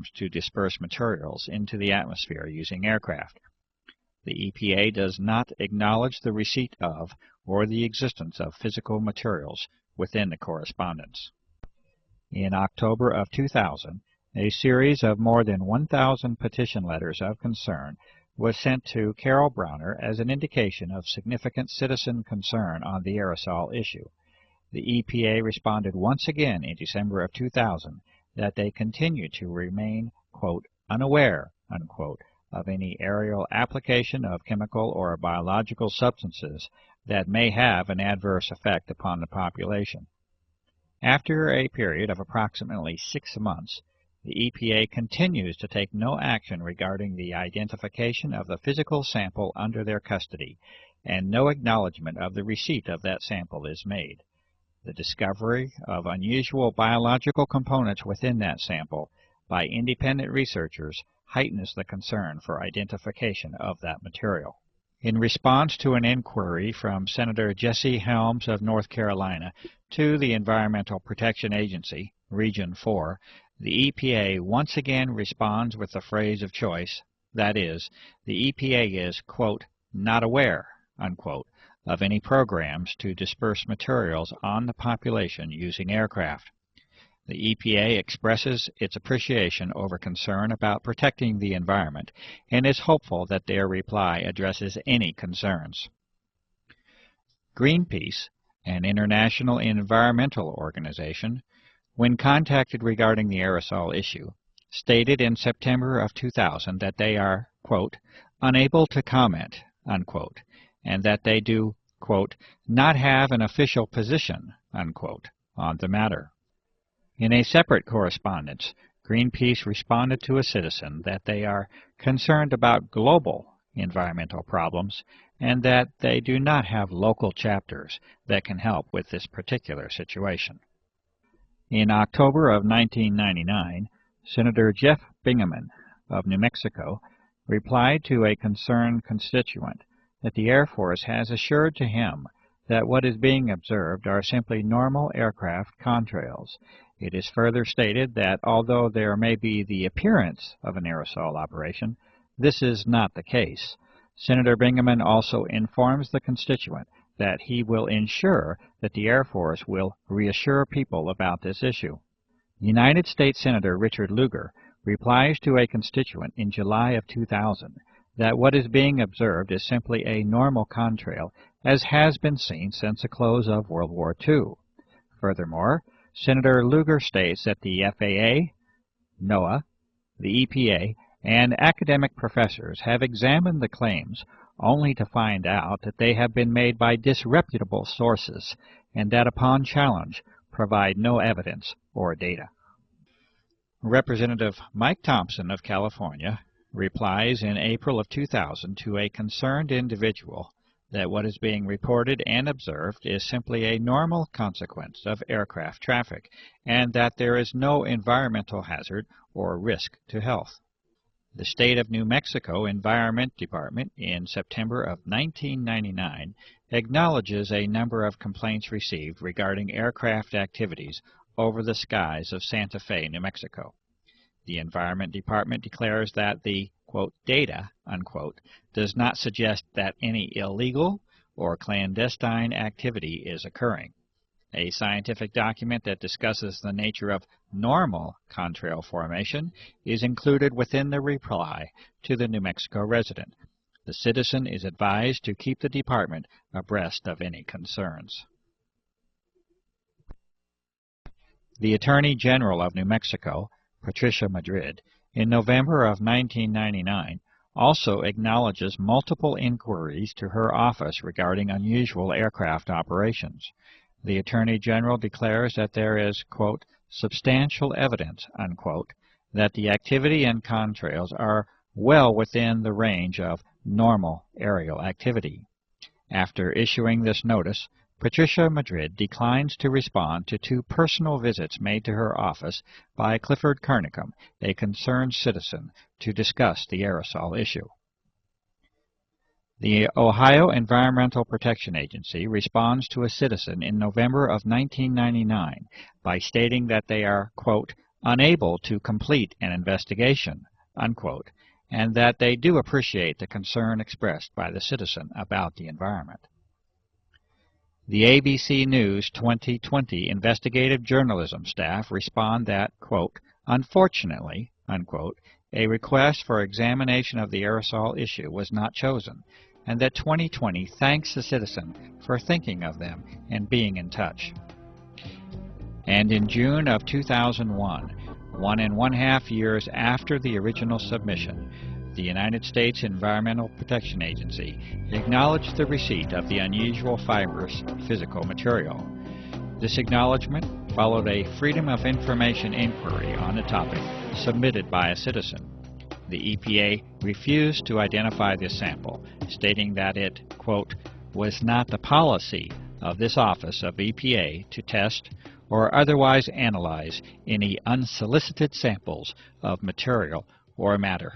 programs to disperse materials into the atmosphere using aircraft. The EPA does not acknowledge the receipt of or the existence of physical materials within the correspondence. In October of 2000, a series of more than 1,000 petition letters of concern was sent to Carol Browner as an indication of significant citizen concern on the aerosol issue. The EPA responded once again in December of 2000 that they continue to remain, quote, unaware, unquote, of any aerial application of chemical or biological substances that may have an adverse effect upon the population. After a period of approximately 6 months, the EPA continues to take no action regarding the identification of the physical sample under their custody, and no acknowledgement of the receipt of that sample is made. The discovery of unusual biological components within that sample by independent researchers heightens the concern for identification of that material. In response to an inquiry from Senator Jesse Helms of North Carolina to the Environmental Protection Agency, Region 4, the EPA once again responds with the phrase of choice, that is, the EPA is, quote, not aware, unquote, of any programs to disperse materials on the population using aircraft. The EPA expresses its appreciation over concern about protecting the environment and is hopeful that their reply addresses any concerns. Greenpeace, an international environmental organization, when contacted regarding the aerosol issue, stated in September of 2000 that they are, quote, unable to comment, unquote, and that they do, quote, not have an official position, unquote, on the matter. In a separate correspondence, Greenpeace responded to a citizen that they are concerned about global environmental problems and that they do not have local chapters that can help with this particular situation. In October of 1999, Senator Jeff Bingaman of New Mexico replied to a concerned constituent that the Air Force has assured to him that what is being observed are simply normal aircraft contrails. It is further stated that although there may be the appearance of an aerosol operation, this is not the case. Senator Bingaman also informs the constituent that he will ensure that the Air Force will reassure people about this issue. United States Senator Richard Lugar replies to a constituent in July of 2000 that what is being observed is simply a normal contrail, as has been seen since the close of World War II. Furthermore, Senator Lugar states that the FAA, NOAA, the EPA, and academic professors have examined the claims only to find out that they have been made by disreputable sources and that upon challenge provide no evidence or data. Representative Mike Thompson of California replies in April of 2000 to a concerned individual that what is being reported and observed is simply a normal consequence of aircraft traffic and that there is no environmental hazard or risk to health. The State of New Mexico Environment Department in September of 1999 acknowledges a number of complaints received regarding aircraft activities over the skies of Santa Fe, New Mexico. The Environment Department declares that the, quote, data, unquote, does not suggest that any illegal or clandestine activity is occurring. A scientific document that discusses the nature of normal contrail formation is included within the reply to the New Mexico resident. The citizen is advised to keep the department abreast of any concerns. The Attorney General of New Mexico, Patricia Madrid, in November of 1999, also acknowledges multiple inquiries to her office regarding unusual aircraft operations. The Attorney General declares that there is, quote, substantial evidence, unquote, that the activity and contrails are well within the range of normal aerial activity. After issuing this notice, Patricia Madrid declines to respond to 2 personal visits made to her office by Clifford Carnicom, a concerned citizen, to discuss the aerosol issue. The Ohio Environmental Protection Agency responds to a citizen in November of 1999 by stating that they are, quote, unable to complete an investigation, unquote, and that they do appreciate the concern expressed by the citizen about the environment. The ABC News 2020 investigative journalism staff respond that, quote, unfortunately, unquote, a request for examination of the aerosol issue was not chosen, and that 2020 thanks the citizen for thinking of them and being in touch. And in June of 2001, 1.5 years after the original submission, the United States Environmental Protection Agency acknowledged the receipt of the unusual fibrous physical material. This acknowledgement followed a Freedom of Information inquiry on the topic submitted by a citizen. The EPA refused to identify this sample, stating that it, quote, was not the policy of this office of EPA to test or otherwise analyze any unsolicited samples of material or matter.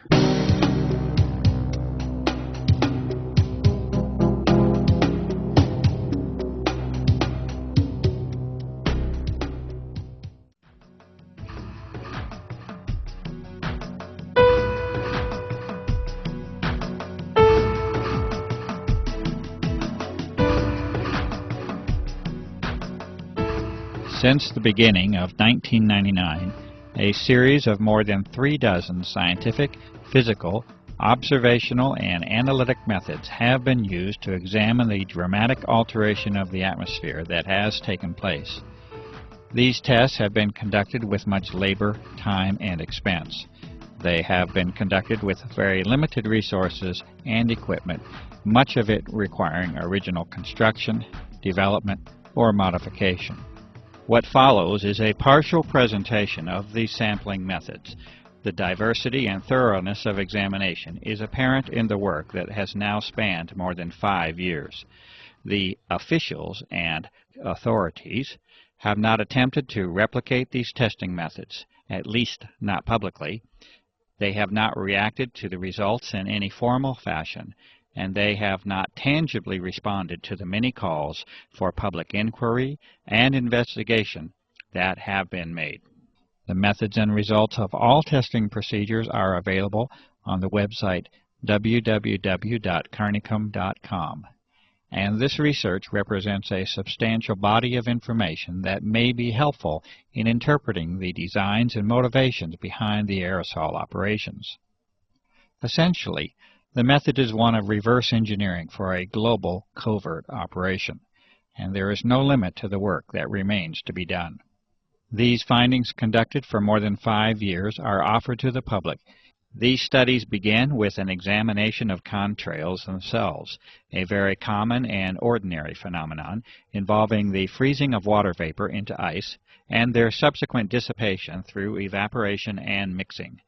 Since the beginning of 1999, a series of more than 36 scientific, physical, observational, and analytic methods have been used to examine the dramatic alteration of the atmosphere that has taken place. These tests have been conducted with much labor, time, and expense. They have been conducted with very limited resources and equipment, much of it requiring original construction, development, or modification. What follows is a partial presentation of these sampling methods. The diversity and thoroughness of examination is apparent in the work that has now spanned more than 5 years. The officials and authorities have not attempted to replicate these testing methods, at least not publicly. They have not reacted to the results in any formal fashion, and they have not tangibly responded to the many calls for public inquiry and investigation that have been made. The methods and results of all testing procedures are available on the website www.carnicom.com, and this research represents a substantial body of information that may be helpful in interpreting the designs and motivations behind the aerosol operations. Essentially, the method is one of reverse engineering for a global covert operation, and there is no limit to the work that remains to be done. These findings, conducted for more than 5 years, are offered to the public. These studies begin with an examination of chemtrails themselves, a very common and ordinary phenomenon involving the freezing of water vapor into ice and their subsequent dissipation through evaporation and mixing.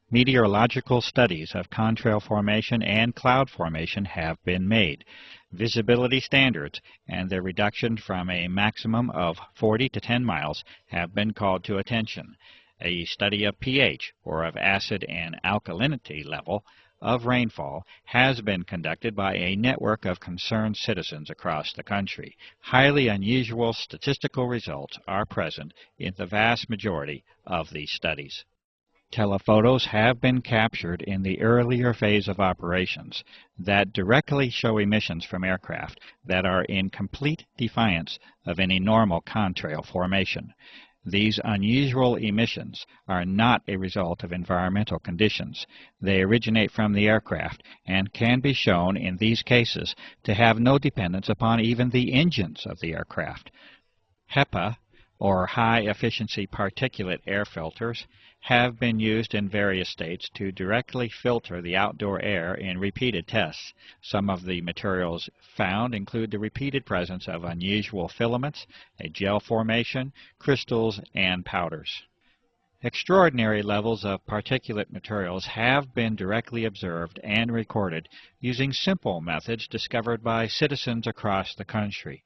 Meteorological studies of contrail formation and cloud formation have been made. Visibility standards and their reduction from a maximum of 40 to 10 miles have been called to attention. A study of pH, or of acid and alkalinity level, of rainfall has been conducted by a network of concerned citizens across the country. Highly unusual statistical results are present in the vast majority of these studies. Telephotos have been captured in the earlier phase of operations that directly show emissions from aircraft that are in complete defiance of any normal contrail formation. These unusual emissions are not a result of environmental conditions. They originate from the aircraft and can be shown in these cases to have no dependence upon even the engines of the aircraft. HEPA, or high-efficiency particulate air filters, have been used in various states to directly filter the outdoor air in repeated tests. Some of the materials found include the repeated presence of unusual filaments, a gel formation, crystals, and powders. Extraordinary levels of particulate materials have been directly observed and recorded using simple methods discovered by citizens across the country.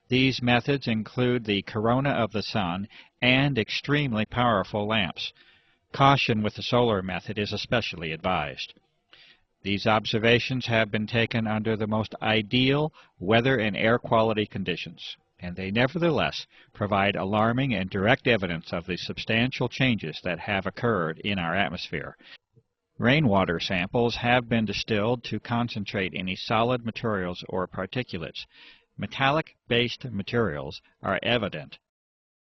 These methods include the corona of the sun and extremely powerful lamps. Caution with the solar method is especially advised. These observations have been taken under the most ideal weather and air quality conditions. and they nevertheless provide alarming and direct evidence of the substantial changes that have occurred in our atmosphere. Rainwater samples have been distilled to concentrate any solid materials or particulates. Metallic-based materials are evident